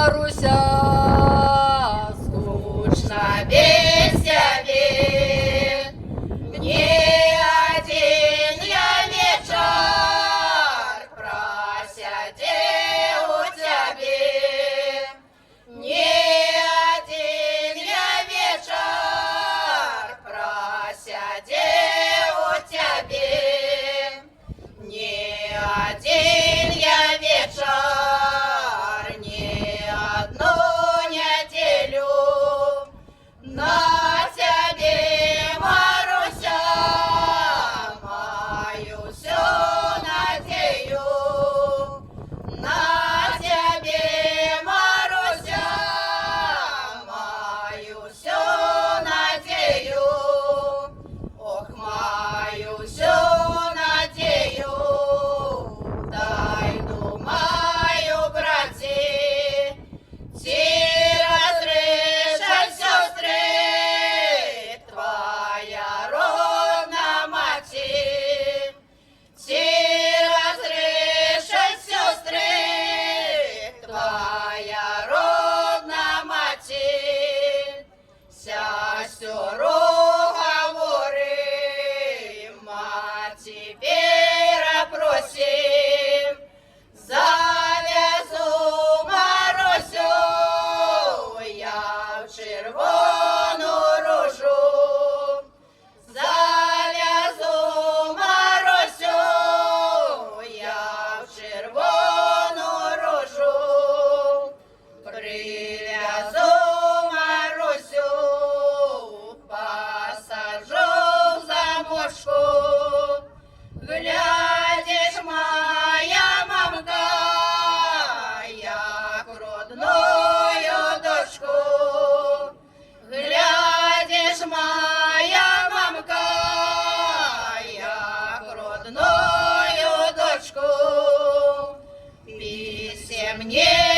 Маруся, скучно без тебя. Мне один я вечер просидел у тебя. Не один я вечер просидел у тебя. Не один я вечер, не одну неделю на тебе, Маруся, мою всю надею. На тебе, Маруся, мою всю надею. Ох, мою всю надею. Дай, думаю, братья, ти разрешать сестры, твоя родная мать. Ти разрешать сестры, твоя родная мать. Сестру говори, мать теперь просим, завезу Марусю я в червону ружу. Завезу Марусю я в червону ружу. Привезу Марусю, посажу в замочку. Глядишь, моя мамка, як родную дочку. Глядишь, моя мамка, як родную дочку. Писем не